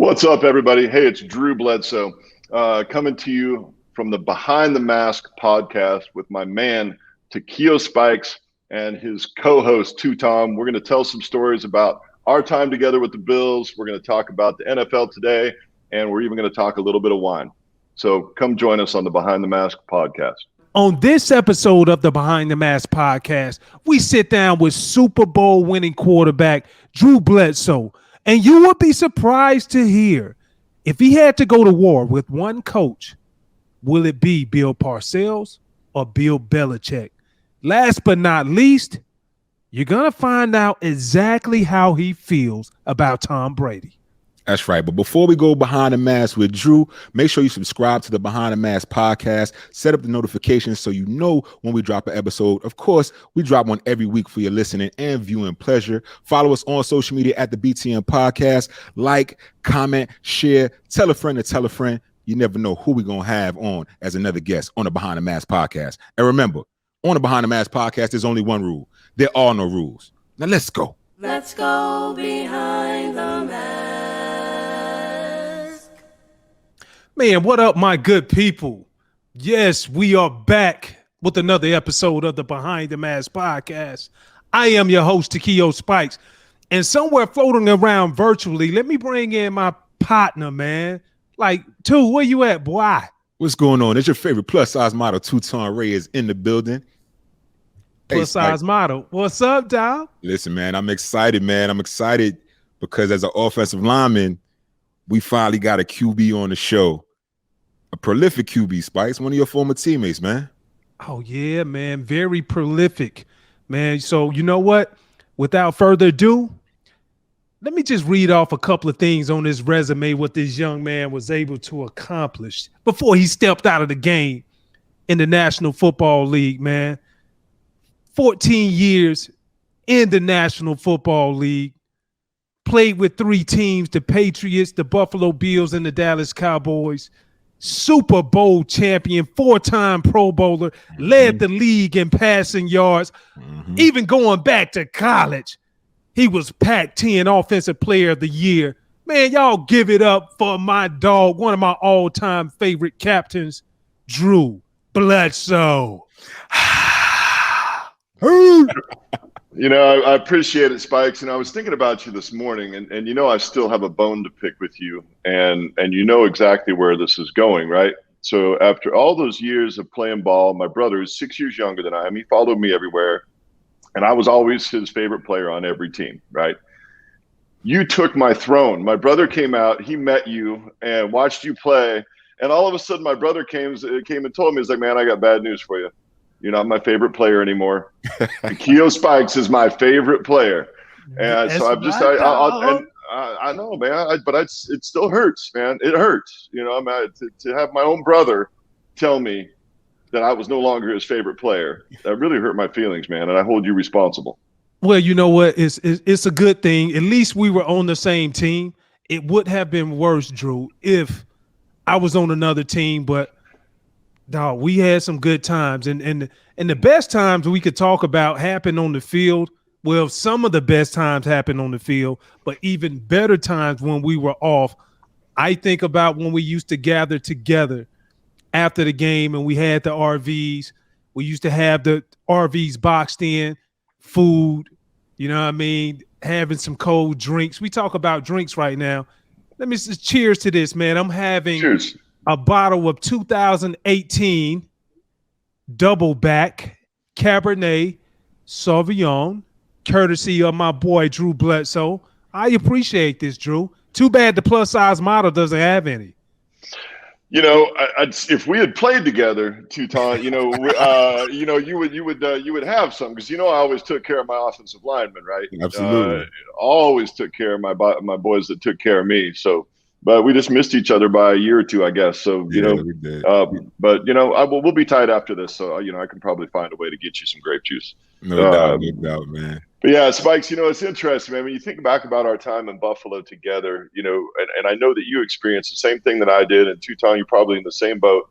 What's up, everybody? Hey, it's Drew Bledsoe coming to you from the Behind the Mask podcast with my man, Takeo Spikes, and his co-host, Tutan. We're going to tell some stories about our time together with the Bills. We're going to talk about the NFL today, and we're even going to talk a little bit of wine. So come join us on the Behind the Mask podcast. On this episode of the Behind the Mask podcast, we sit down with Super Bowl winning quarterback Drew Bledsoe. And you would be surprised to hear, if he had to go to war with one coach, will it be Bill Parcells or Bill Belichick? Last but not least, you're going to find out exactly how he feels about Tom Brady. That's right. But before we go behind the mask with Drew, make sure you subscribe to the Behind the Mask podcast. Set up the notifications so you know when we drop an episode. Of course, we drop one every week for your listening and viewing pleasure. Follow us on social media at the BTM Podcast. Like, comment, share, tell a friend to tell a friend. You never know who we're going to have on as another guest on the Behind the Mask podcast. And remember, on the Behind the Mask podcast, there's only one rule. There are no rules. Now let's go. Let's go behind the mask. Man, what up, my good people? Yes, we are back with another episode of the Behind the Mask podcast. I am your host, Takeo Spikes. And somewhere floating around virtually, let me bring in my partner, man. Like, Two, where you at, boy? What's going on? It's your favorite plus-size model, Tutan Reyes, in the building. Plus-size model. What's up, dog? Listen, man, I'm excited, man. I'm excited because as an offensive lineman, we finally got a QB on the show. A prolific QB, Spikes, one of your former teammates, man. Oh, yeah, man. Very prolific, man. So, you know what? Without further ado, let me just read off a couple of things on this resume, what this young man was able to accomplish before he stepped out of the game in the National Football League, man. 14 years in the National Football League. Played with three teams, the Patriots, the Buffalo Bills, and the Dallas Cowboys. Super Bowl champion, four-time Pro Bowler, led the league in passing yards. Even going back to college, he was Pac-10 Offensive Player of the Year. Man, y'all give it up for my dog, one of my all-time favorite captains, Drew Bledsoe. You know, I appreciate it, Spikes. And I was thinking about you this morning, and you know I still have a bone to pick with you, and you know exactly where this is going, right? So after all those years of playing ball, my brother is 6 years younger than I am. He followed me everywhere, and I was always his favorite player on every team, right? You took my throne. My brother came out, he met you and watched you play, and all of a sudden my brother came and told me, he's like, man, I got bad news for you. You're not my favorite player anymore. Takeo Spikes is my favorite player, and so I'm just I know, man, but it still hurts, man. It hurts, you know. To have my own brother tell me that I was no longer his favorite player, that really hurt my feelings, man. And I hold you responsible. Well, you know what? It's a good thing. At least we were on the same team. It would have been worse, Drew, if I was on another team, but. Dog, we had some good times, and the best times we could talk about happened on the field. Well, some of the best times happened on the field, but even better times when we were off. I think about when we used to gather together after the game and we had the RVs. We used to have the RVs boxed in, food, you know what I mean, having some cold drinks. We talk about drinks right now. Let me just cheers to this, man. I'm having cheers. A bottle of 2018 Doubleback Cabernet Sauvignon, courtesy of my boy Drew Bledsoe. I appreciate this, Drew. Too bad the plus-size model doesn't have any. You know, if we had played together, Tutan, you know, you would have some, because you know I always took care of my offensive linemen, right? Absolutely. Always took care of my boys that took care of me. So. But we just missed each other by a year or two, I guess. So, you know, we did. But, you know, we'll be tight after this. So, you know, I can probably find a way to get you some grape juice. No doubt, man. But yeah, Spikes, you know, it's interesting, man. When you think back about our time in Buffalo together, you know, and I know that you experienced the same thing that I did. And Tutan, you're probably in the same boat.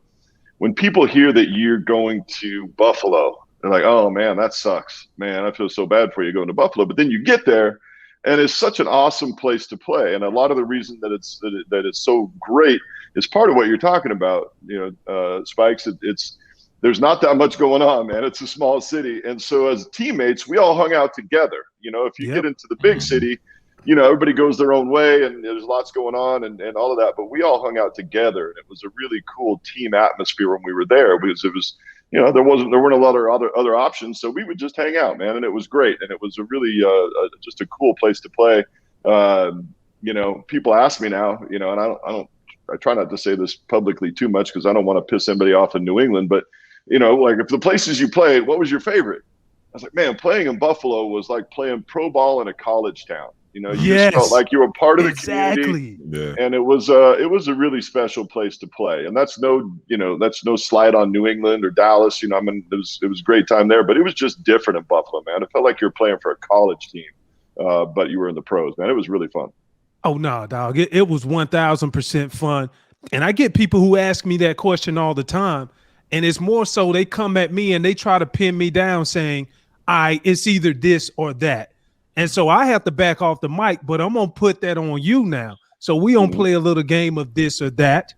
When people hear that you're going to Buffalo, they're like, oh, man, that sucks. Man, I feel so bad for you going to Buffalo. But then you get there. and it's such an awesome place to play. And a lot of the reason that it's so great is part of what you're talking about. Spikes. There's not that much going on, man. It's a small city, and so as teammates, we all hung out together. If you get into the big city, everybody goes their own way, and there's lots going on and all of that. But we all hung out together, and it was a really cool team atmosphere when we were there, because it was, there weren't a lot of other options, so we would just hang out, man, and it was great, and it was a really just a cool place to play. People ask me now, and I try not to say this publicly too much because I don't want to piss anybody off in New England, but like if the places you played, what was your favorite? I was like, man, playing in Buffalo was like playing pro ball in a college town. You just felt like you were part of the community, and it was a really special place to play. And that's no slight on New England or Dallas. It was a great time there, but it was just different in Buffalo, man. It felt like you were playing for a college team, but you were in the pros, man. It was really fun. Oh no, dog! It was 1,000% fun, and I get people who ask me that question all the time, and it's more so they come at me and they try to pin me down, saying, it's either this or that. And so I have to back off the mic, but I'm going to put that on you now. So we don't play a little game of this or that.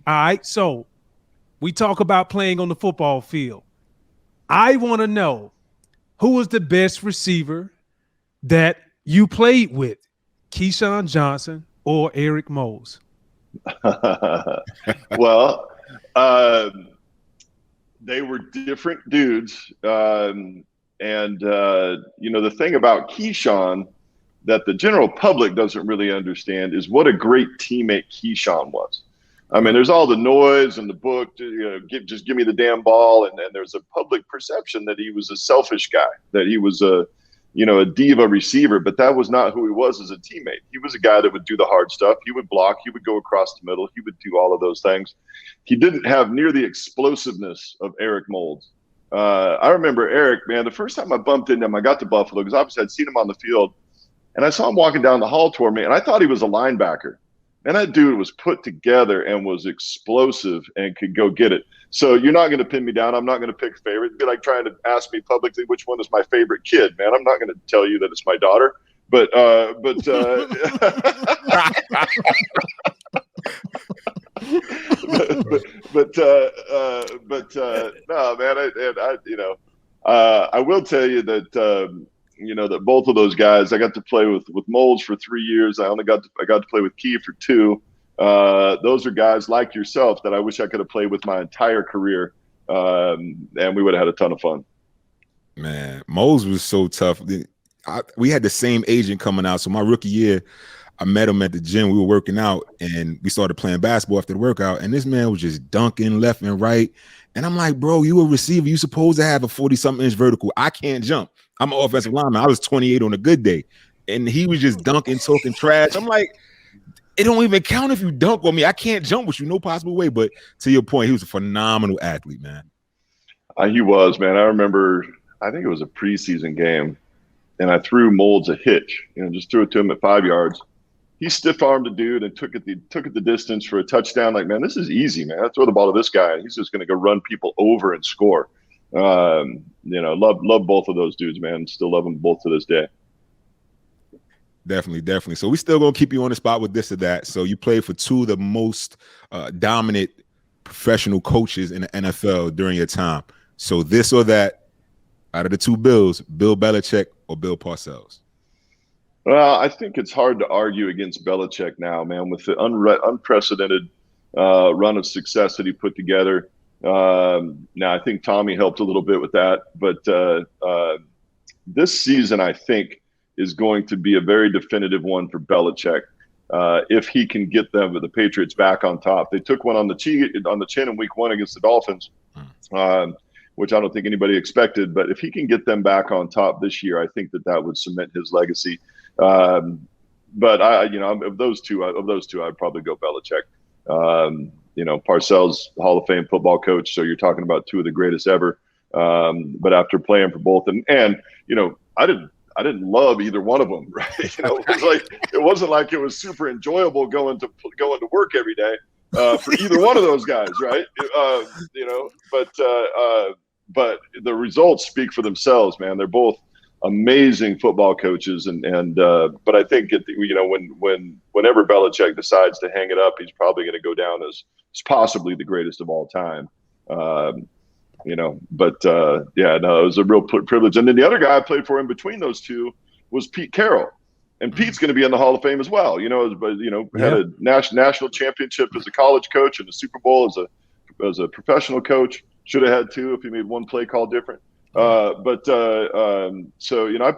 All right. So we talk about playing on the football field. I want to know, who was the best receiver that you played with, Keyshawn Johnson or Eric Moulds? Well, they were different dudes. And the thing about Keyshawn that the general public doesn't really understand is what a great teammate Keyshawn was. I mean, there's all the noise and the book, just give me the damn ball. And there's a public perception that he was a selfish guy, that he was a diva receiver, but that was not who he was as a teammate. He was a guy that would do the hard stuff. He would block, he would go across the middle. He would do all of those things. He didn't have near the explosiveness of Eric Moulds. I remember Eric, man, the first time I bumped into him, I got to Buffalo because obviously I'd seen him on the field, and I saw him walking down the hall toward me, and I thought he was a linebacker. And that dude was put together and was explosive and could go get it. So you're not going to pin me down. I'm not going to pick a favorite. It'd be like trying to ask me publicly which one is my favorite kid, man. I'm not going to tell you that it's my daughter, but no, man. I will tell you that that both of those guys, I got to play with Moulds for 3 years. I got to play with Key for 2. Those are guys like yourself that I wish I could have played with my entire career, and we would have had a ton of fun. Man, Moulds was so tough. We had the same agent coming out, so my rookie year, I met him at the gym. We were working out, and we started playing basketball after the workout, and this man was just dunking left and right. And I'm like, bro, you a receiver. You supposed to have a 40-something inch vertical. I can't jump. I'm an offensive lineman. I was 28 on a good day. And he was just dunking, talking trash. I'm like, it don't even count if you dunk on me. I can't jump with you, no possible way. But to your point, he was a phenomenal athlete, man. He was, man. I remember, I think it was a preseason game, and I threw Moulds a hitch, just threw it to him at 5 yards. He stiff-armed a dude and took it the distance for a touchdown. Like, man, this is easy, man. I throw the ball to this guy, and he's just going to go run people over and score. Love both of those dudes, man. Still love them both to this day. Definitely. So we still going to keep you on the spot with this or that. So you played for 2 of the most dominant professional coaches in the NFL during your time. So this or that, out of the 2 Bills, Bill Belichick or Bill Parcells? Well, I think it's hard to argue against Belichick now, man, with the unprecedented run of success that he put together. Now, I think Tommy helped a little bit with that, but this season, I think, is going to be a very definitive one for Belichick if he can get the Patriots back on top. They took one on the chin in Week 1 against the Dolphins, which I don't think anybody expected. But if he can get them back on top this year, I think that would cement his legacy. But of those two, I'd probably go Belichick. Parcells, Hall of Fame football coach. So you're talking about 2 of the greatest ever. But after playing for both, and I didn't love either one of them, right? It wasn't like it was super enjoyable going to work every day for either one of those guys, right? But the results speak for themselves, man. They're both amazing football coaches, but I think whenever Belichick decides to hang it up, he's probably going to go down as possibly the greatest of all time. It was a real privilege. And then the other guy I played for in between those two was Pete Carroll, and Pete's going to be in the Hall of Fame as well. Had a national championship as a college coach and a Super Bowl as a professional coach. Should have had two if he made one play call different. I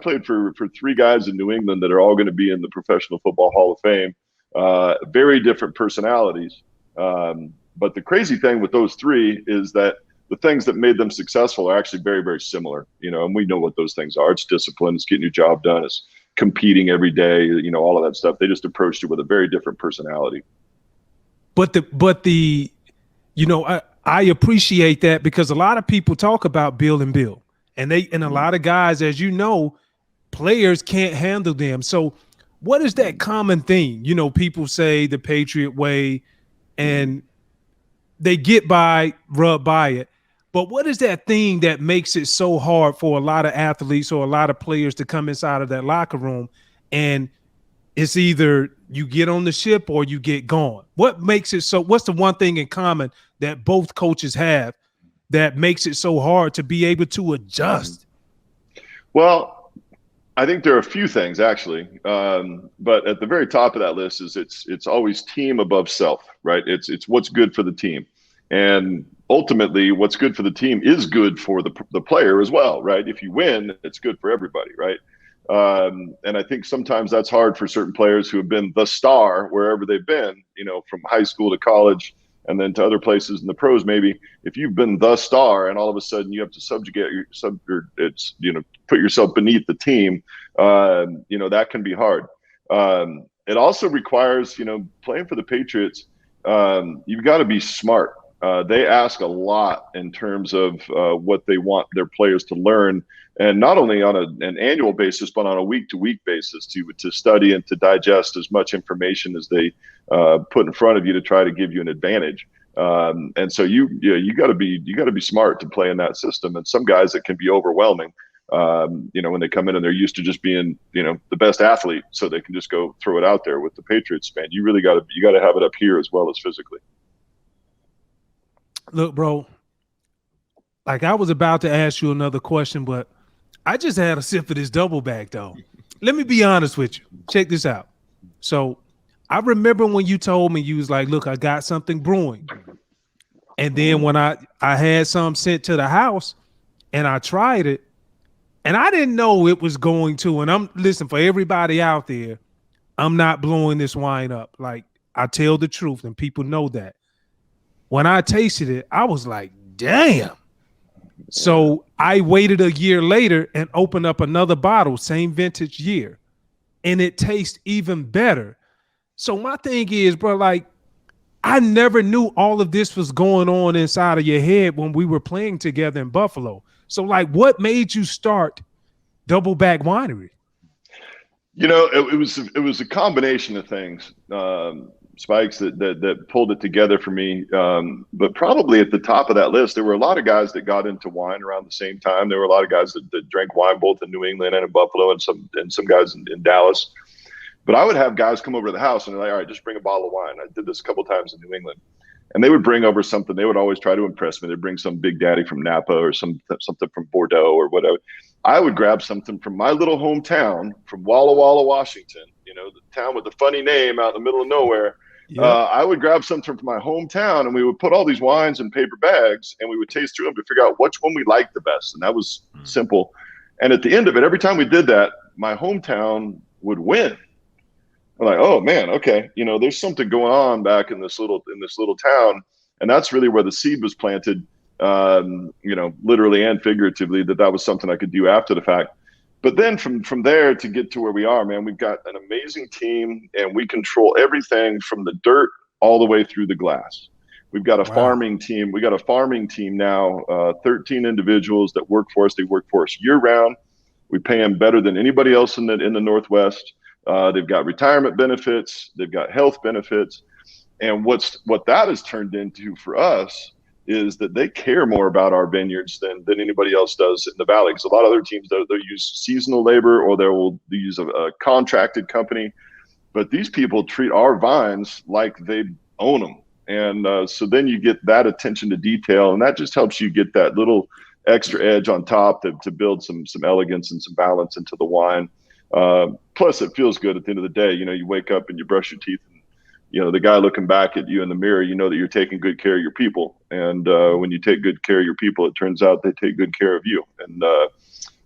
played for three guys in New England that are all going to be in the Professional Football Hall of Fame. Very different personalities. But the crazy thing with those three is that the things that made them successful are actually very, very similar, and we know what those things are. It's discipline, it's getting your job done, it's competing every day, all of that stuff. They just approached it with a very different personality. I appreciate that, because a lot of people talk about Bill and Bill, and a lot of guys, as you know, players can't handle them. So what is that common theme? People say the Patriot way, and they get rubbed by it. But what is that thing that makes it so hard for a lot of athletes or a lot of players to come inside of that locker room, and it's either you get on the ship or you get gone? What makes it so? What's the one thing in common that both coaches have that makes it so hard to be able to adjust? Well, I think there are a few things actually, but at the very top of that list is it's always team above self, right? It's what's good for the team, and ultimately what's good for the team is good for the player as well, right? If you win, it's good for everybody, right? And I think sometimes that's hard for certain players who have been the star wherever they've been, from high school to college and then to other places in the pros. Maybe if you've been the star and all of a sudden you have to put yourself beneath the team, that can be hard. It also requires, playing for the Patriots, you've got to be smart. They ask a lot in terms of what they want their players to learn, and not only on an annual basis, but on a week-to-week basis to study and to digest as much information as they put in front of you to try to give you an advantage. And so you got to be smart to play in that system. And some guys, it can be overwhelming. When they come in and they're used to just being, the best athlete, so they can just go throw it out there. With the Patriots, man, you really got to have it up here as well as physically. Look, bro, like I was about to ask you another question, but I just had a sip of this Doubleback, though. Let me be honest with you. Check this out. So I remember when you told me, you was like, look, I got something brewing. And then when I had some sent to the house and I tried it, and I didn't know it was going to, and listen, for everybody out there, I'm not blowing this wine up. Like, I tell the truth, and people know that. When I tasted it, I was like, damn. So I waited a year later and opened up another bottle, same vintage year, and it tastes even better. So my thing is, bro, like, I never knew all of this was going on inside of your head when we were playing together in Buffalo. So, like, what made you start Doubleback Winery? It was a combination of things, Spikes, that pulled it together for me. But probably at the top of that list, there were a lot of guys that got into wine around the same time. There were a lot of guys that drank wine both in New England and in Buffalo, and some guys in Dallas. But I would have guys come over to the house and they're like, all right, just bring a bottle of wine. I did this a couple of times in New England. And they would bring over something. They would always try to impress me. They'd bring some Big Daddy from Napa or something from Bordeaux or whatever. I would grab something from my little hometown, from Walla Walla, Washington, the town with the funny name out in the middle of nowhere. Yeah. I would grab something from my hometown, and we would put all these wines in paper bags, and we would taste through them to figure out which one we liked the best. And that was simple. And at the end of it, every time we did that, my hometown would win. I'm like, oh man, okay, there's something going on back in this little town, and that's really where the seed was planted, literally and figuratively, that was something I could do after the fact. But then from there to get to where we are, man, we've got an amazing team, and we control everything from the dirt all the way through the glass. We've got a farming team. We got a farming team now, 13 individuals that work for us. They work for us year round. We pay them better than anybody else in the Northwest. They've got retirement benefits. They've got health benefits. And what that has turned into for us is that they care more about our vineyards than anybody else does in the valley. Because a lot of other teams, they'll use seasonal labor or they'll use a contracted company. But these people treat our vines like they own them. And so then you get that attention to detail, and that just helps you get that little extra edge on top to build some elegance and some balance into the wine. Plus, it feels good at the end of the day. You wake up and you brush your teeth, and the guy looking back at you in the mirror, you know that you're taking good care of your people. And when you take good care of your people, it turns out they take good care of you. And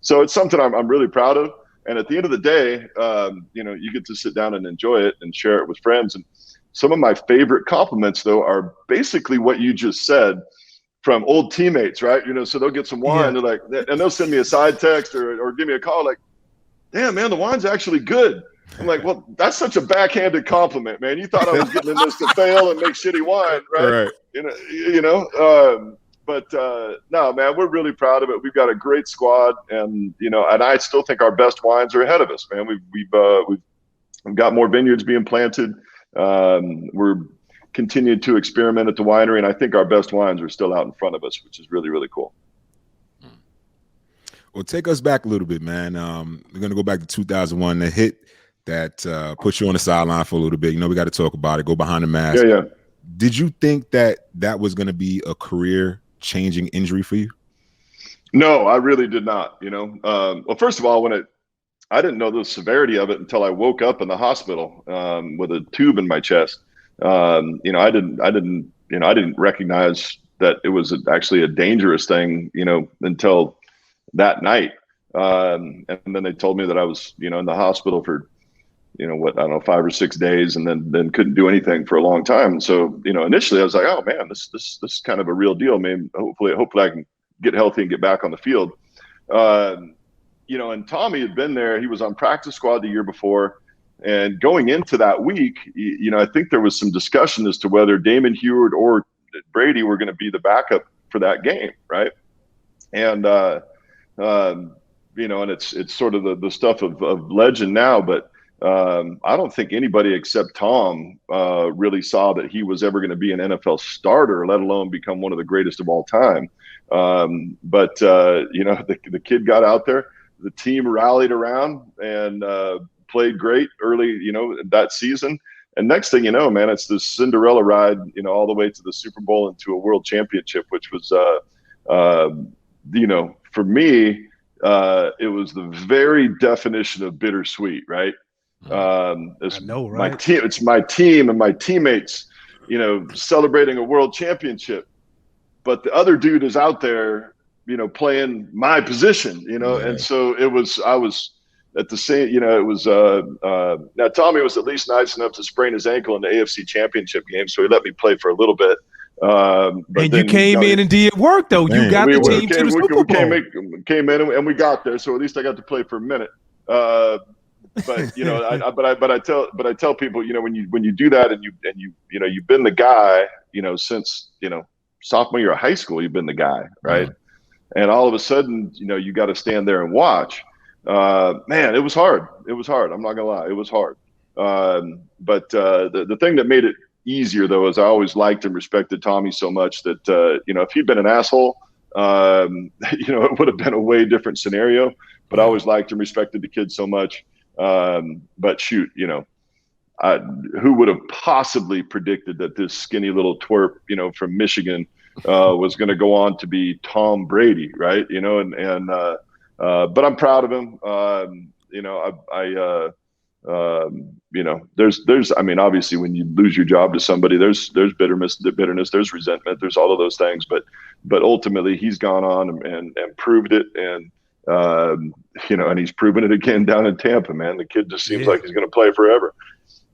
so it's something I'm really proud of. And at the end of the day, you get to sit down and enjoy it and share it with friends. And some of my favorite compliments, though, are basically what you just said from old teammates, right? So they'll get some wine, they're like, and they'll send me a side text or give me a call like, damn, man, the wine's actually good. I'm like, well, that's such a backhanded compliment, man. You thought I was getting in this to fail and make shitty wine, right? But no, man, we're really proud of it. We've got a great squad, and and I still think our best wines are ahead of us, man. We've got more vineyards being planted. We're continuing to experiment at the winery, and I think our best wines are still out in front of us, which is really, really cool. Well, take us back a little bit, man. We're going to go back to 2001, the hit that put you on the sideline for a little bit. We got to talk about it. Go behind the mask. Yeah. Did you think that was going to be a career-changing injury for you? No, I really did not. Well, first of all, I didn't know the severity of it until I woke up in the hospital with a tube in my chest. I didn't recognize that it was actually a dangerous thing, until that night. And then they told me that I was, in the hospital for, 5 or 6 days, and then couldn't do anything for a long time. So, initially I was like, oh man, this is kind of a real deal. Maybe hopefully I can get healthy and get back on the field. And Tommy had been there. He was on practice squad the year before. And going into that week, I think there was some discussion as to whether Damon Heward or Brady were going to be the backup for that game, right? And, and it's sort of the stuff of legend now, but I don't think anybody except Tom really saw that he was ever going to be an NFL starter, let alone become one of the greatest of all time. But the kid got out there, the team rallied around and played great early, that season. And next thing you know, man, it's this Cinderella ride, all the way to the Super Bowl and to a world championship, which was, for me, it was the very definition of bittersweet, right? It's my team and my teammates, celebrating a world championship, but the other dude is out there, playing my position, and so I was at the same, it was, now Tommy was at least nice enough to sprain his ankle in the AFC championship game. So he let me play for a little bit. But and then, you came in and did work though. You got the team to the Super Bowl. Came in and we got there. So at least I got to play for a minute. But I tell people, when you do that and you've been the guy, since, sophomore year of high school, you've been the guy, right? Mm-hmm. And all of a sudden, you got to stand there and watch. Man, it was hard. It was hard. I'm not gonna lie. It was hard. But the thing that made it easier though, is I always liked and respected Tommy so much that, if he'd been an asshole, it would have been a way different scenario, but I always liked and respected the kid so much. But shoot, who would have possibly predicted that this skinny little twerp, from Michigan, was going to go on to be Tom Brady, right? But I'm proud of him. Obviously when you lose your job to somebody, there's bitterness, there's resentment, there's all of those things, but ultimately he's gone on and proved it. And, and he's proven it again down in Tampa, man. The kid just seems like he's going to play forever.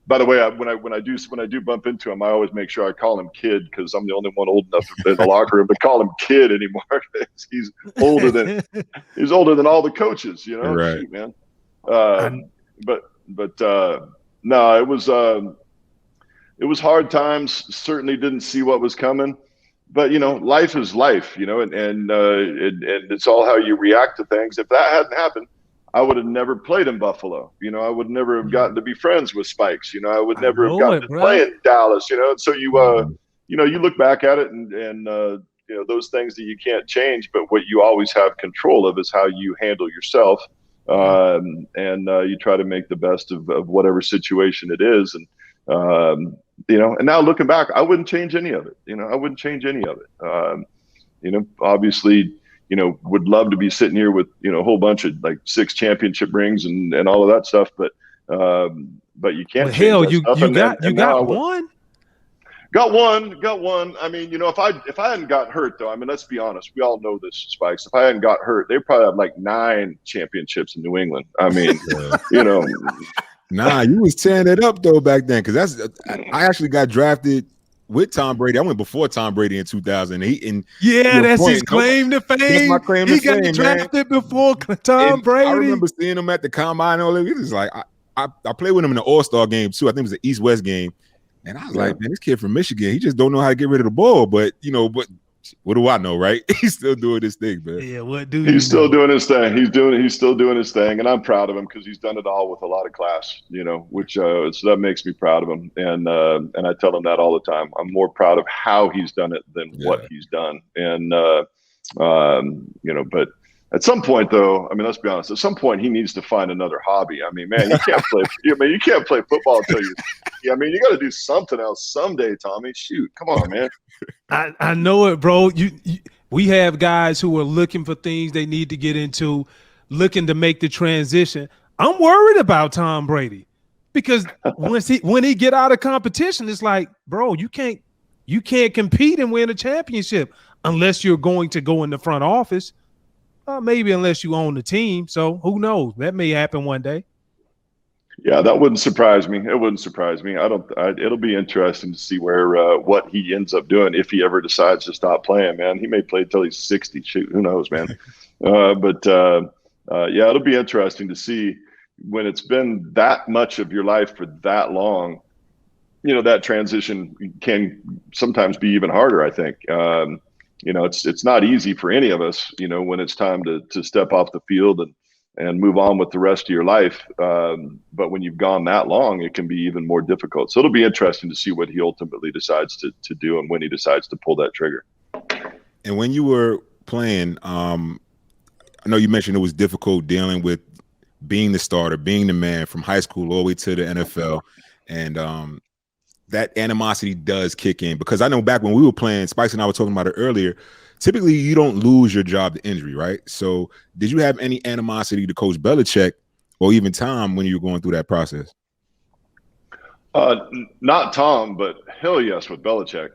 By the way, when I do bump into him, I always make sure I call him kid, because I'm the only one old enough in the locker room to call him kid anymore. He's older than all the coaches, Right. Shoot, man. No, it was hard times. Certainly didn't see what was coming, but life is life, and it's all how you react to things. If that hadn't happened, I would have never played in Buffalo. I would never have gotten to be friends with Spikes. I would never have gotten to play in Dallas. And so you look back at it and those things that you can't change, but what you always have control of is how you handle yourself. And you try to make the best of whatever situation it is. And, and now looking back, I wouldn't change any of it. I wouldn't change any of it. Obviously, would love to be sitting here with, a whole bunch of like 6 championship rings and all of that stuff. But you can't. Well, change hell, that stuff. you got one. Got one. I mean, if I hadn't got hurt, though, I mean, let's be honest. We all know this, Spikes. If I hadn't got hurt, they probably have like 9 championships in New England. I mean, Nah, you was tearing it up though back then, because I actually got drafted with Tom Brady. I went before Tom Brady in 2008. And that's his claim to fame. That's my claim to fame. He got drafted before Tom Brady. I remember seeing him at the combine and all that. It was like I played with him in the All-Star game too. I think it was the East-West game. And I was like, man, this kid from Michigan, he just don't know how to get rid of the ball. But but what do I know, right? He's still doing his thing, man. Yeah, what do he's still doing his thing. He's still doing his thing, and I'm proud of him because he's done it all with a lot of class, which so that makes me proud of him. And I tell him that all the time. I'm more proud of how he's done it than what he's done. And but at some point, though, I mean, let's be honest. At some point, he needs to find another hobby. I mean, man, you can't play. You can't play football until you. I mean, you got to do something else someday, Tommy. Shoot, come on, man. I know it, bro. We have guys who are looking for things they need to get into, looking to make the transition. I'm worried about Tom Brady because when he get out of competition, it's like, bro, you can't compete and win a championship unless you're going to go in the front office. Maybe unless you own the team. So who knows? That may happen one day. Yeah, that wouldn't surprise me. It wouldn't surprise me. It'll be interesting to see where what he ends up doing if he ever decides to stop playing. Man, he may play till he's 60. Shoot, who knows, man? It'll be interesting to see when it's been that much of your life for that long. That transition can sometimes be even harder. I think. It's not easy for any of us. When it's time to step off the field and move on with the rest of your life. But when you've gone that long, it can be even more difficult. So it'll be interesting to see what he ultimately decides to do and when he decides to pull that trigger. And when you were playing, I know you mentioned it was difficult dealing with being the starter, being the man from high school all the way to the NFL. And that animosity does kick in, because I know back when we were playing, Spikes and I were talking about it earlier, typically you don't lose your job to injury, right? So did you have any animosity to Coach Belichick or even Tom when you were going through that process? Not Tom, but hell yes with Belichick.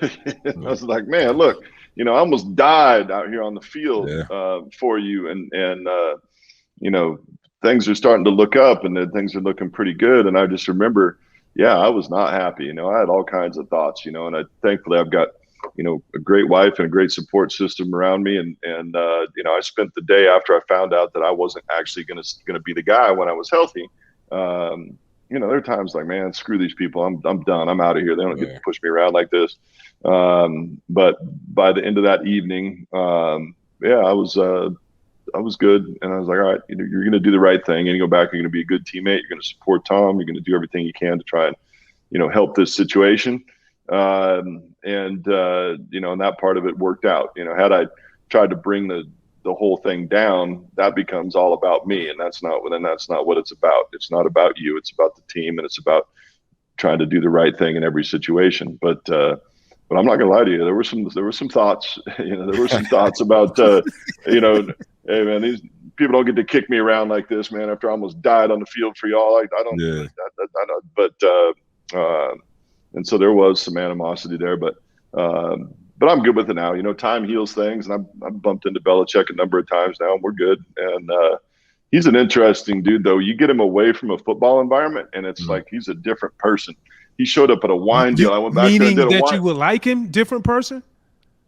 I was like, man, look, I almost died out here on the field for you. And things are starting to look up and then things are looking pretty good. And I just remember, I was not happy. I had all kinds of thoughts, and thankfully I've got, a great wife and a great support system around me. And I spent the day after I found out that I wasn't actually going to be the guy when I was healthy. There are times like, man, screw these people. I'm done. I'm out of here. They don't get to push me around like this. But by the end of that evening, I was good. And I was like, all right, you're going to do the right thing. You're going to go back. You're going to be a good teammate. You're going to support Tom. You're going to do everything you can to try and, help this situation. And that part of it worked out. Had I tried to bring the whole thing down, that becomes all about me. And that's not what it's about. It's not about you. It's about the team. And it's about trying to do the right thing in every situation. But I'm not gonna lie to you. There were some thoughts. There were some thoughts about hey man, these people don't get to kick me around like this, man. After I almost died on the field for y'all, I don't. Yeah. And so there was some animosity there, but I'm good with it now. Time heals things, and I've bumped into Belichick a number of times now, and we're good. And he's an interesting dude, though. You get him away from a football environment, and it's like he's a different person. He showed up at a wine deal. I went back there and did a wine. That you would like him, different person?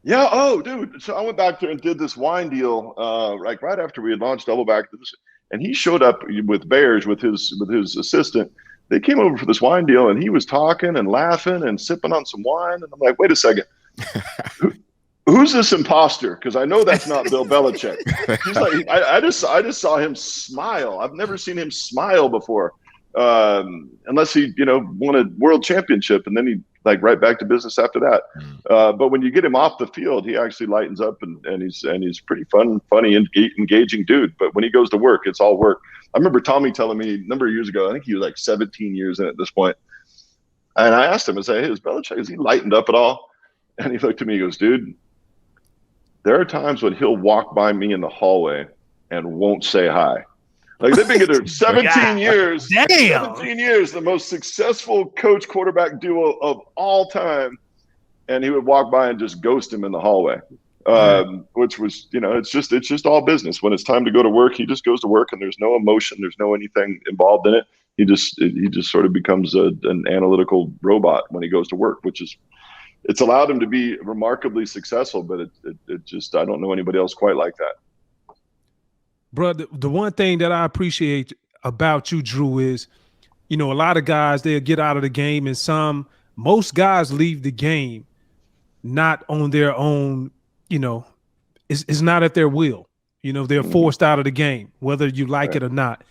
Yeah. Oh, dude. So I went back there and did this wine deal, like right after we had launched Doubleback, and he showed up with Bears with his assistant. They came over for this wine deal, and he was talking and laughing and sipping on some wine. And I'm like, wait a second. Who's this imposter? Because I know that's not Bill Belichick. He's like, I just saw him smile. I've never seen him smile before, unless he, won a world championship, and then he like right back to business after that. But when you get him off the field, he actually lightens up and he's pretty funny, engaging dude. But when he goes to work, it's all work. I remember Tommy telling me a number of years ago, I think he was like 17 years in at this point. And I asked him, I said, hey, is he lightened up at all? And he looked at me, he goes, dude, there are times when he'll walk by me in the hallway and won't say hi. Like they've been together 17 years. Damn. 17 years, the most successful coach quarterback duo of all time. And he would walk by and just ghost him in the hallway. Which was, it's just all business. When it's time to go to work, he just goes to work and there's no emotion, there's no anything involved in it. He just sort of becomes an analytical robot when he goes to work, it's allowed him to be remarkably successful, but it just, I don't know anybody else quite like that. Bro, the one thing that I appreciate about you, Drew, is, a lot of guys, they'll get out of the game, and most guys leave the game not on their own, it's not at their will. They're forced out of the game, whether you like it or not.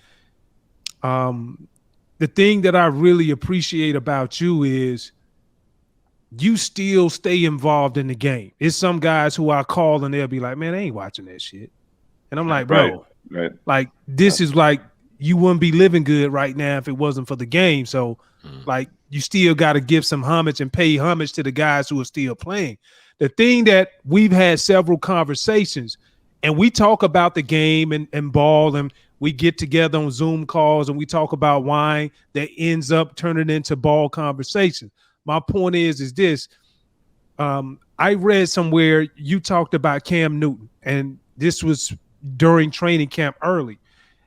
The thing that I really appreciate about you is you still stay involved in the game. It's some guys who I call and they'll be like, man, I ain't watching that shit. And I'm like, bro, right. Like this is like, you wouldn't be living good right now if it wasn't for the game. So like you still got to give some homage and pay homage to the guys who are still playing. The thing that we've had several conversations and we talk about the game and ball, and we get together on Zoom calls and we talk about wine that ends up turning into ball conversation. My point is this, I read somewhere you talked about Cam Newton, and this was during training camp early.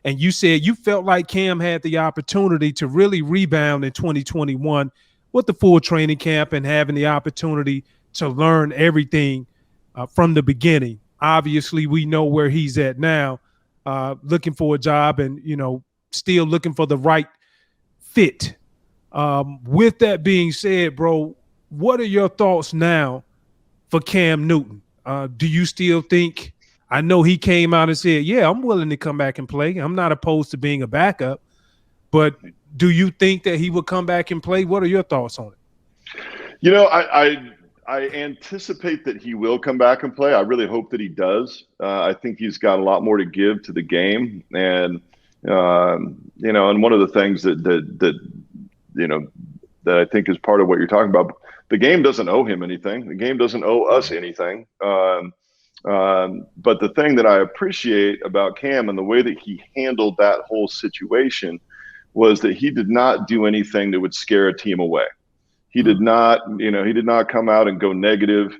And you said you felt like Cam had the opportunity to really rebound in 2021 with the full training camp and having the opportunity to learn everything from the beginning. Obviously, we know where he's at now, looking for a job and, still looking for the right fit. With that being said, bro, what are your thoughts now for Cam Newton? Do you still think, I know he came out and said, yeah, I'm willing to come back and play. I'm not opposed to being a backup, but do you think that he will come back and play? What are your thoughts on it? I anticipate that he will come back and play. I really hope that he does. I think he's got a lot more to give to the game. And, and one of the things that I think is part of what you're talking about, the game doesn't owe him anything. The game doesn't owe us anything. But the thing that I appreciate about Cam and the way that he handled that whole situation was that he did not do anything that would scare a team away. He did not come out and go negative.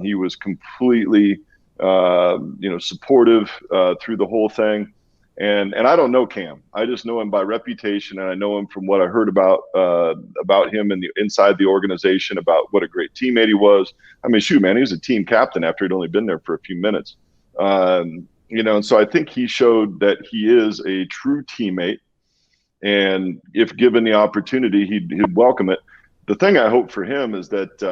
He was completely, supportive through the whole thing. And I don't know Cam. I just know him by reputation, and I know him from what I heard about him inside the organization, about what a great teammate he was. I mean, shoot, man, he was a team captain after he'd only been there for a few minutes. And so I think he showed that he is a true teammate, and if given the opportunity, he'd welcome it. The thing I hope for him is that,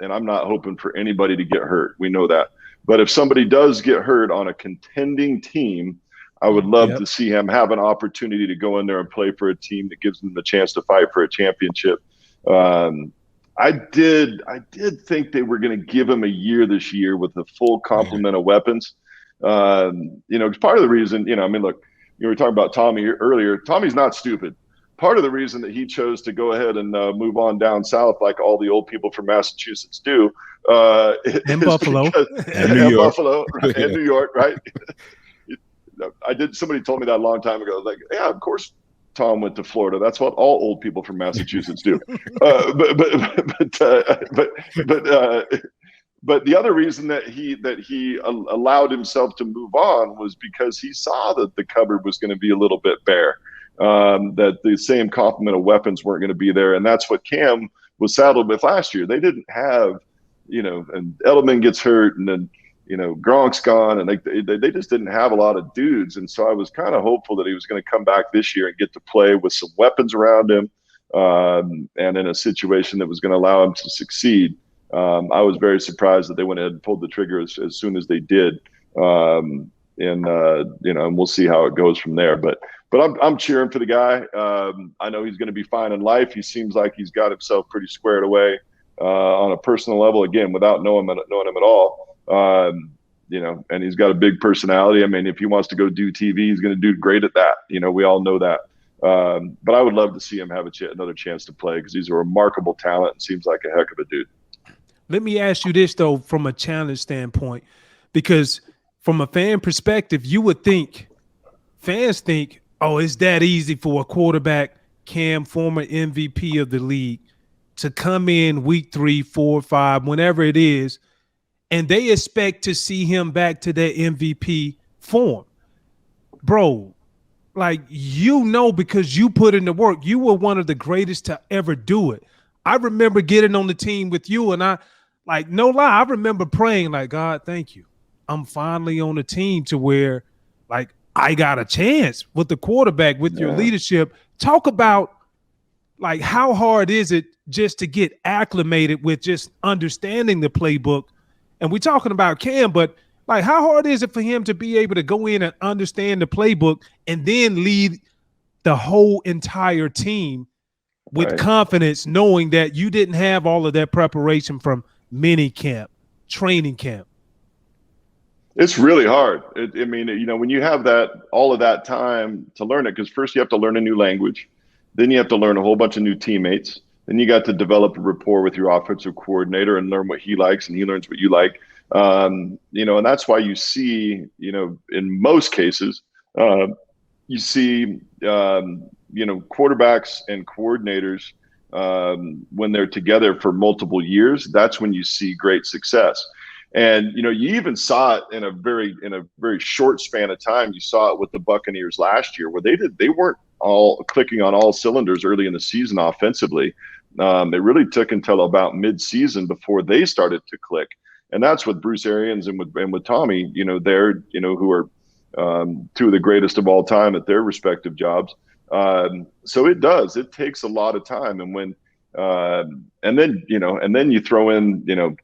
and I'm not hoping for anybody to get hurt. We know that. But if somebody does get hurt on a contending team, I would love to see him have an opportunity to go in there and play for a team that gives him the chance to fight for a championship. I did think they were going to give him a year this year with a full complement of weapons. Part of the reason, look, you were talking about Tommy earlier. Tommy's not stupid. Part of the reason that he chose to go ahead and move on down south, like all the old people from Massachusetts do, and Buffalo, and New York, Buffalo, right? And New York, right? Somebody told me that a long time ago. Like, yeah, of course, Tom went to Florida. That's what all old people from Massachusetts do. But the other reason that he allowed himself to move on was because he saw that the cupboard was going to be a little bit bare. That the same complement of weapons weren't going to be there. And that's what Cam was saddled with last year. They didn't have, and Edelman gets hurt, and then, Gronk's gone, and they just didn't have a lot of dudes. And so I was kind of hopeful that he was going to come back this year and get to play with some weapons around him, and in a situation that was going to allow him to succeed. I was very surprised that they went ahead and pulled the trigger as soon as they did. And we'll see how it goes from there. But but I'm cheering for the guy. I know he's going to be fine in life. He seems like he's got himself pretty squared away on a personal level. Again, without knowing him at all. And he's got a big personality. I mean, if he wants to go do TV, he's going to do great at that. We all know that. But I would love to see him have another chance to play because he's a remarkable talent and seems like a heck of a dude. Let me ask you this, though, from a challenge standpoint, because from a fan perspective, you would think fans think, oh, it's that easy for a quarterback, Cam, former MVP of the league, to come in week 3, 4, 5, whenever it is, and they expect to see him back to that MVP form. Bro, because you put in the work, you were one of the greatest to ever do it. I remember getting on the team with you, and no lie, I remember praying God, thank you. I'm finally on a team to where I got a chance with the quarterback, with your leadership. Talk about how hard is it just to get acclimated with just understanding the playbook? And we're talking about Cam, but how hard is it for him to be able to go in and understand the playbook and then lead the whole entire team with confidence, knowing that you didn't have all of that preparation from mini camp, training camp? It's really hard. When you have all of that time to learn it, because first you have to learn a new language, then you have to learn a whole bunch of new teammates, then you got to develop a rapport with your offensive coordinator and learn what he likes and he learns what you like. And that's why you see, in most cases, you see, quarterbacks and coordinators when they're together for multiple years. That's when you see great success. And you even saw it in a very short span of time. You saw it with the Buccaneers last year, where they weren't all clicking on all cylinders early in the season offensively. It really took until about mid-season before they started to click. And that's with Bruce Arians and with Tommy. They're who are two of the greatest of all time at their respective jobs. So it takes a lot of time. And when and then you throw in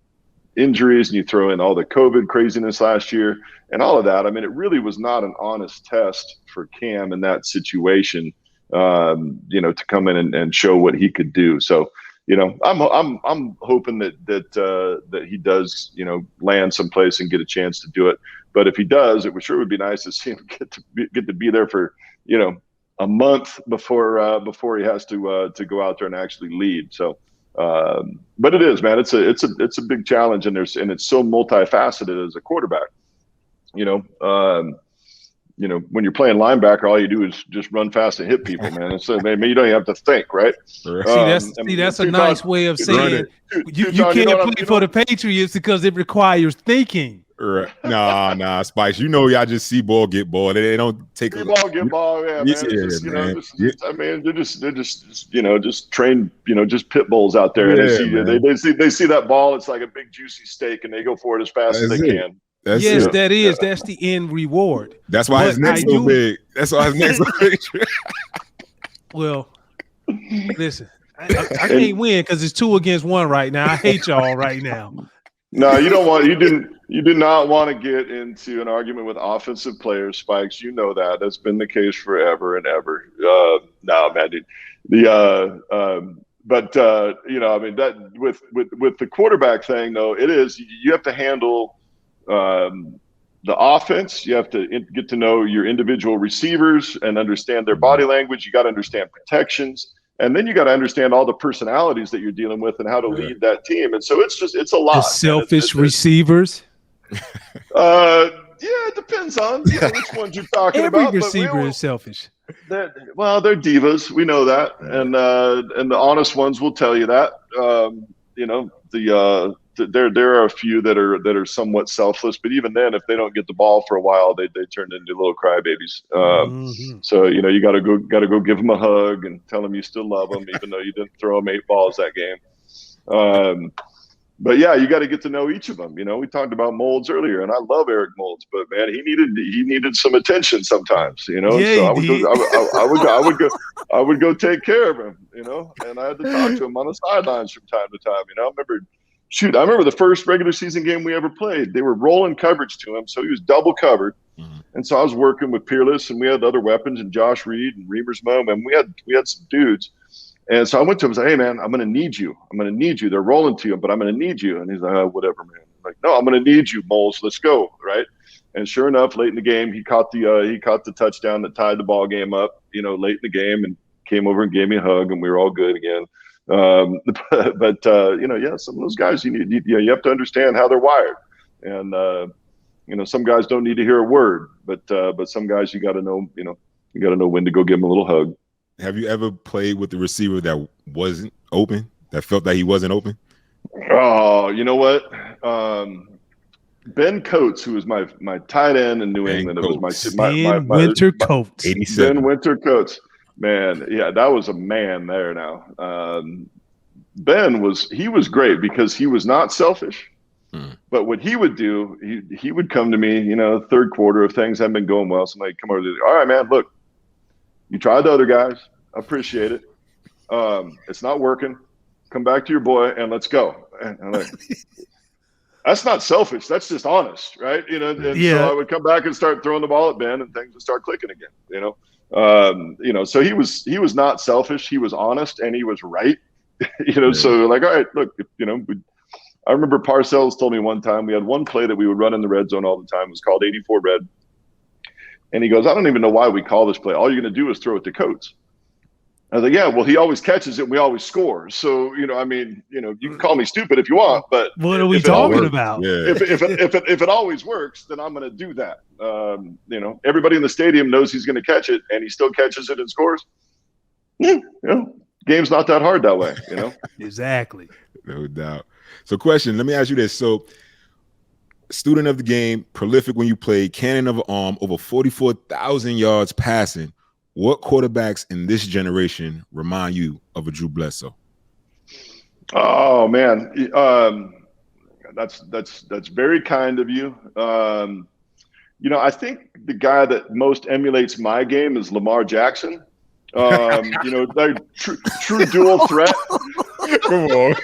injuries and you throw in all the COVID craziness last year and all of that. I mean, it really was not an honest test for Cam in that situation, to come in and show what he could do. So, I'm hoping that he does, land someplace and get a chance to do it. But if he does, it would be nice to see him get to be there for, a month before he has to go out there and actually lead. So, but it is, man. It's a big challenge, and it's so multifaceted as a quarterback. When you're playing linebacker, all you do is just run fast and hit people, man. And so, man, you don't even have to think, right? That's a nice way of saying you can't play for the Patriots because it requires thinking. Right. Nah, Spikes. Y'all just see ball, get ball. They don't take see ball, get ball. Yeah, man. They're just trained, just pit bulls out there. Yeah, and they see that ball. It's like a big juicy steak, and they go for it as fast as they can. That's the end reward. That's why his neck's so big. That's why his neck's so big. Well, listen, I can't win because it's 2 against 1 right now. I hate y'all right now. No, you did not want to get into an argument with offensive players, Spikes. You know that. That's been the case forever and ever. No, man, dude. That with the quarterback thing, though, it is, you have to handle the offense. You have to get to know your individual receivers and understand their body language. You got to understand protections. And then you got to understand all the personalities that you're dealing with and how to lead that team. And so it's a lot. The selfish receivers. It depends on which ones you're talking about. Every receiver is selfish. They're divas. We know that, and the honest ones will tell you that. There are a few that are somewhat selfless, but even then, if they don't get the ball for a while, they turn into little crybabies. So you got to go give them a hug and tell them you still love them, even though you didn't throw them 8 balls that game. But yeah, you got to get to know each of them. We talked about Moulds earlier, and I love Eric Moulds, but man, he needed some attention sometimes. So I would go take care of him. And I had to talk to him on the sidelines from time to time. I remember shoot, I remember the first regular season game we ever played. They were rolling coverage to him, so he was double covered. Mm-hmm. And so I was working with Peerless, and we had other weapons, and Josh Reed and Reamer's Mom, and we had some dudes. And so I went to him and said, "Hey, man, I'm going to need you. I'm going to need you. They're rolling to you, but I'm going to need you." And he's like, "Oh, whatever, man." I'm like, "No, I'm going to need you, Moulds. Let's go." Right. And sure enough, late in the game, he caught the touchdown that tied the ball game up, late in the game, and came over and gave me a hug, and we were all good again. But some of those guys, you have to understand how they're wired. And, some guys don't need to hear a word, but some guys you got to know, you got to know when to go give them a little hug. Have you ever played with the receiver that wasn't open, that felt that he wasn't open? Oh, you know what? Ben Coates, who was my tight end in New England. It was my Winter Coates. 87. Ben Winter Coates. Man, yeah, that was a man there now. Ben was great because he was not selfish. But what he would do, he would come to me, third quarter if things hadn't been going well. Somebody come over to, "All right, man, look, you tried the other guys. I appreciate it. It's not working. Come back to your boy and let's go." And I'm like, that's not selfish. That's just honest, right? So I would come back and start throwing the ball at Ben, and things would start clicking again. So he was not selfish. He was honest, and he was right. So like, all right, look, I remember Parcells told me one time we had one play that we would run in the red zone all the time. It was called 84 red. And he goes, "I don't even know why we call this play. All you're going to do is throw it to Coates." I was like, "Yeah, well, he always catches it and we always score. So, you can call me stupid if you want, but what are we talking about? Yeah. If it always works, then I'm going to do that." Everybody in the stadium knows he's going to catch it, and he still catches it and scores. Game's not that hard that way, Exactly. No doubt. So question, let me ask you this. So student of the game, prolific when you played, cannon of an arm, over 44,000 yards passing. What quarterbacks in this generation remind you of a Drew Bledsoe? Oh man, that's very kind of you. I think the guy that most emulates my game is Lamar Jackson. Like true dual threat. Come on.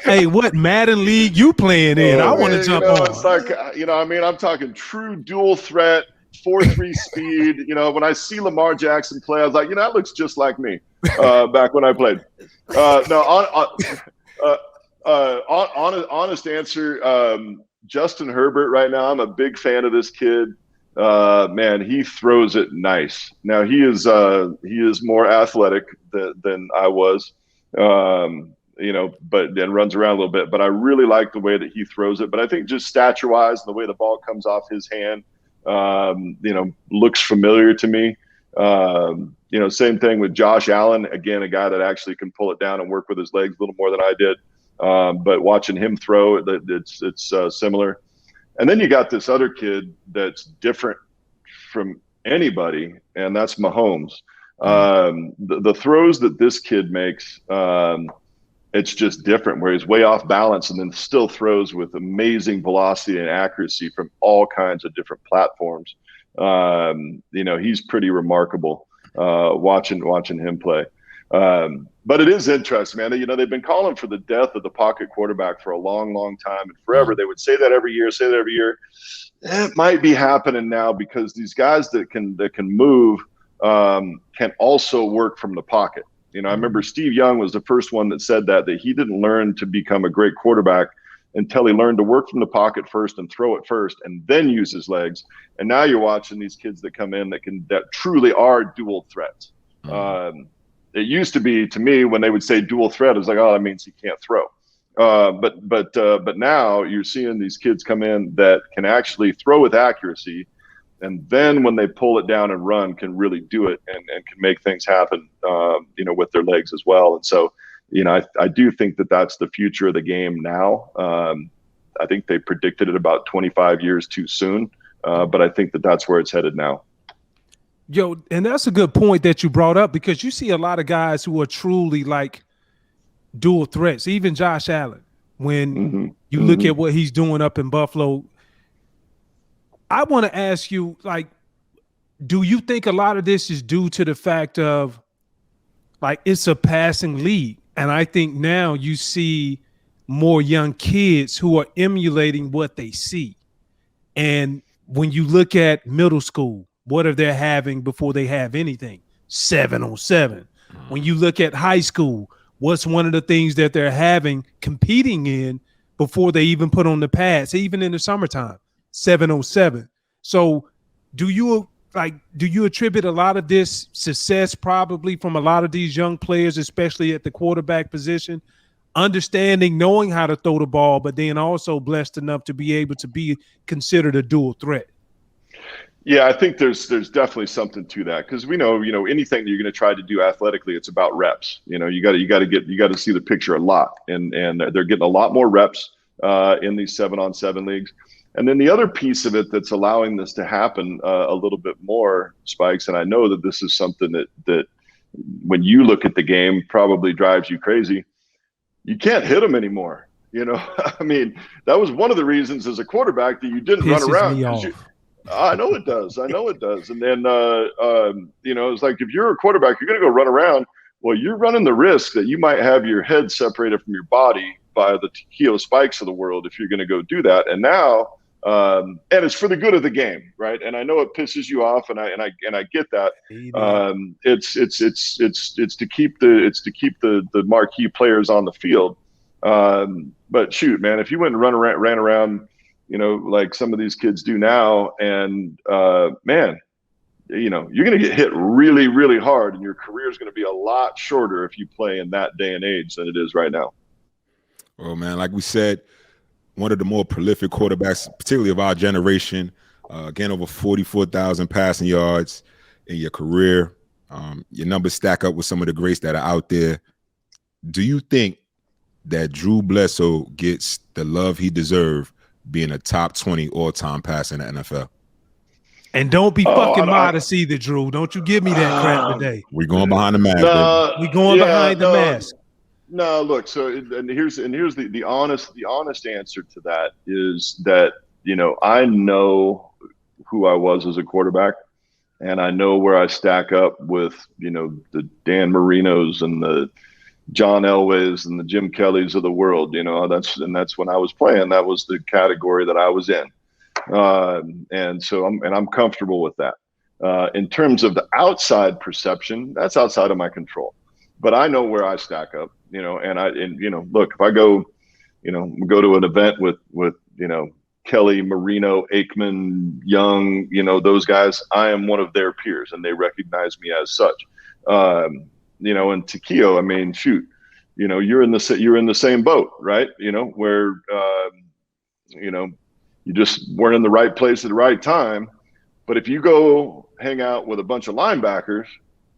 Hey, what Madden league you playing in? I want to jump on. It's like, I'm talking true dual threat, 4.3 speed. When I see Lamar Jackson play, I was like, that looks just like me back when I played. Honest answer, Justin Herbert right now. I'm a big fan of this kid. Man, he throws it nice. Now he is more athletic than I was. But then runs around a little bit. But I really like the way that he throws it. But I think just stature-wise, the way the ball comes off his hand, looks familiar to me. Same thing with Josh Allen. Again, a guy that actually can pull it down and work with his legs a little more than I did. But watching him throw, it's similar. And then you got this other kid that's different from anybody, and that's Mahomes. The throws that this kid makes, it's just different, where he's way off balance and then still throws with amazing velocity and accuracy from all kinds of different platforms. He's pretty remarkable watching him play. But it is interesting, man. They've been calling for the death of the pocket quarterback for a long, long time, and forever. They would say that every year. It might be happening now because these guys that can move can also work from the pocket. I remember Steve Young was the first one that said that he didn't learn to become a great quarterback until he learned to work from the pocket first and throw it first and then use his legs. And now you're watching these kids that come in that truly are dual threats. It used to be, to me, when they would say dual threat, it was like, oh, that means he can't throw. But now you're seeing these kids come in that can actually throw with accuracy, and then when they pull it down and run, can really do it and can make things happen, with their legs as well. And so, I do think that that's the future of the game now. I think they predicted it about 25 years too soon, but I think that that's where it's headed now. Yo, and that's a good point that you brought up, because you see a lot of guys who are truly like dual threats, even Josh Allen, when you look at what he's doing up in Buffalo. I want to ask you, do you think a lot of this is due to the fact of, it's a passing league? And I think now you see more young kids who are emulating what they see. And when you look at middle school, what are they having before they have anything? 7-on-7. When you look at high school, what's one of the things that they're having competing in before they even put on the pads, even in the summertime? 7-on-7. So do you attribute a lot of this success probably from a lot of these young players, especially at the quarterback position, understanding, knowing how to throw the ball, but then also blessed enough to be able to be considered a dual threat? Yeah, I think there's definitely something to that, because we know, anything you're going to try to do athletically, it's about reps. You got to see the picture a lot, and they're getting a lot more reps in these 7-on-7 leagues. And then the other piece of it that's allowing this to happen a little bit more, Spikes, and I know that this is something that when you look at the game probably drives you crazy. You can't hit them anymore. I mean, that was one of the reasons as a quarterback that you didn't run around. I know it does. And then, it's like, if you're a quarterback, you're going to go run around. Well, you're running the risk that you might have your head separated from your body by the Takeo Spikes of the world if you're going to go do that. And now, and it's for the good of the game, right? And I know it pisses you off, and I get that. It's to keep the marquee players on the field. But shoot, man, if you went and ran around, like some of these kids do now, and man, you're going to get hit really, really hard, and your career is going to be a lot shorter if you play in that day and age than it is right now. Well, man, like we said, one of the more prolific quarterbacks, particularly of our generation, again, over 44,000 passing yards in your career. Your numbers stack up with some of the greats that are out there. Do you think that Drew Bledsoe gets the love he deserves being a top 20 all-time passer in the NFL? And don't be fucking modest either, Drew. Don't you give me that crap today. We're going behind the mask. We're going behind the mask. No, look. So, and here's the honest answer to that is that I know who I was as a quarterback, and I know where I stack up with the Dan Marinos and the John Elways and the Jim Kellys of the world. That's when I was playing. That was the category that I was in, and so I'm comfortable with that. In terms of the outside perception, that's outside of my control, but I know where I stack up. Look, if I go to an event with Kelly, Marino, Aikman, Young, those guys, I am one of their peers, and they recognize me as such. And Takeo, I mean, shoot, you're in the same boat, right? Where you just weren't in the right place at the right time. But if you go hang out with a bunch of linebackers,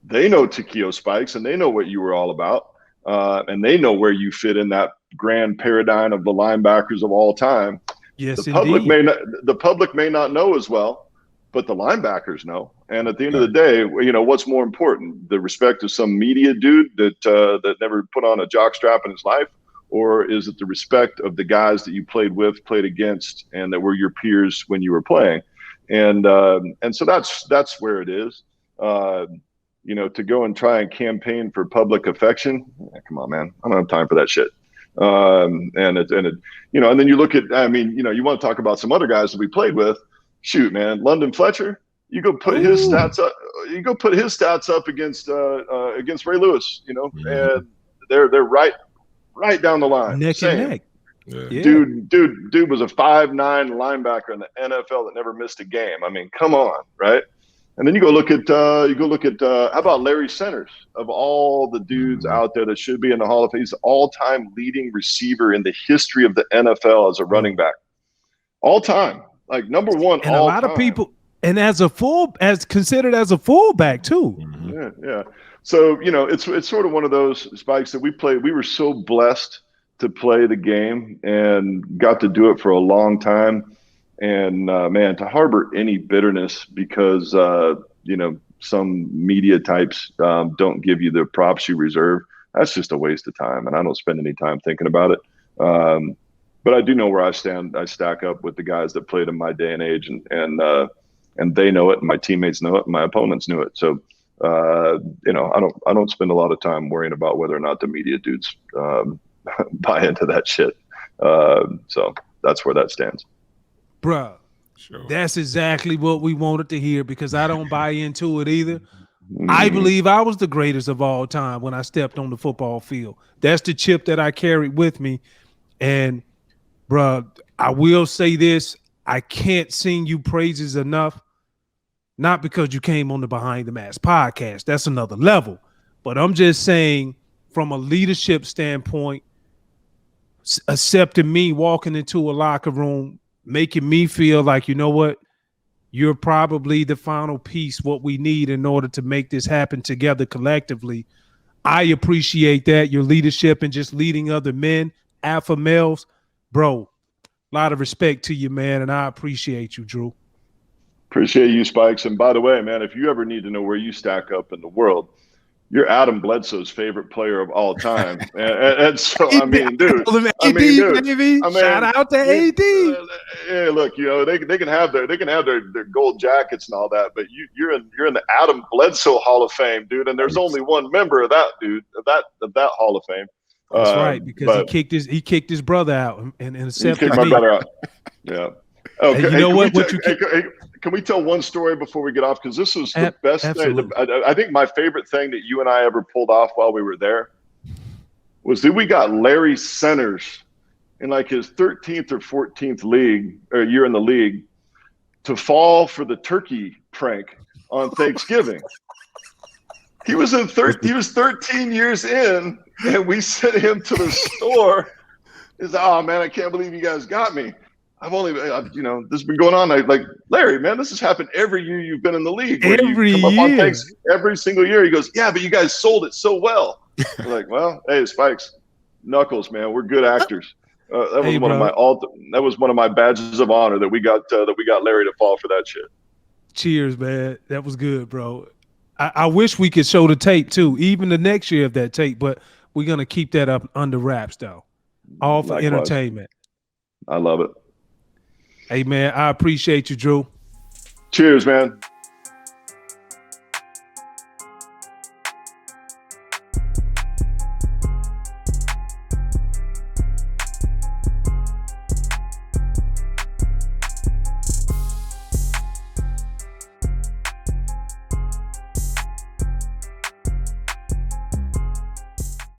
they know Takeo Spikes, and they know what you were all about. And they know where you fit in that grand paradigm of the linebackers of all time. Yes, the public may not know as well, but the linebackers know. And at the end of the day, what's more important, the respect of some media dude that never put on a jockstrap in his life, or is it the respect of the guys that you played with, played against, and that were your peers when you were playing? And so that's where it is. To go and try and campaign for public affection. Come on, man. I don't have time for that shit. And then you look at, you want to talk about some other guys that we played with. Shoot, man, London Fletcher, you go put his stats up. You go put his stats up against Ray Lewis, and they're right down the line. Neck and neck. Yeah. Dude was a 5'9" linebacker in the NFL that never missed a game. I mean, come on, right? And then you go look at how about Larry Centers, of all the dudes out there that should be in the Hall of Fame. He's the all-time leading receiver in the history of the NFL as a running back, all time, like number one. And a lot of people, and as considered as a fullback too. Yeah. So it's sort of one of those, Spikes, that we played. We were so blessed to play the game and got to do it for a long time. And man, to harbor any bitterness because some media types don't give you the props you reserve, that's just a waste of time. And I don't spend any time thinking about it. But I do know where I stand. I stack up with the guys that played in my day and age, and they know it, and my teammates know it, and my opponents knew it. So I don't spend a lot of time worrying about whether or not the media dudes buy into that shit. So that's where that stands. Bruh, sure. That's exactly what we wanted to hear, because I don't buy into it either. I believe I was the greatest of all time when I stepped on the football field. That's the chip that I carried with me. And, bruh, I will say this. I can't sing you praises enough, not because you came on the Behind the Mask podcast. That's another level. But I'm just saying, from a leadership standpoint, accepting me walking into a locker room, making me feel like, you know what, you're probably the final piece, what we need in order to make this happen together collectively. I appreciate that, your leadership and just leading other men, alpha males. Bro, a lot of respect to you, man, and I appreciate you, Drew. Appreciate you, Spikes. And by the way, man, if you ever need to know where you stack up in the world, you're Adam Bledsoe's favorite player of all time. And so, I mean, dude. Shout out to AD. Yeah, look, you know, they can have their gold jackets and all that, but you're in the Adam Bledsoe Hall of Fame, dude. And there's only one member of that, dude, of that Hall of Fame. That's right, because he kicked his brother out and accepted he kicked my brother out. Yeah. Okay. And you know what? Can we tell one story before we get off? Because this was the best thing. I think my favorite thing that you and I ever pulled off while we were there was that we got Larry Centers in like his 13th or 14th year in the league to fall for the turkey prank on Thanksgiving. He was 13 years in, and we sent him to the store. He's like, oh man, I can't believe you guys got me. This has been going on. Like, Larry, man, this has happened every year you've been in the league. Every single year. He goes, yeah, but you guys sold it so well. I'm like, well, hey, Spikes, Knuckles, man, we're good actors. That was one of my badges of honor that we got Larry to fall for that shit. Cheers, man. That was good, bro. I wish we could show the tape too, even the next year of that tape, but we're gonna keep that up under wraps though. All for entertainment. I love it. Hey, man, I appreciate you, Drew. Cheers, man.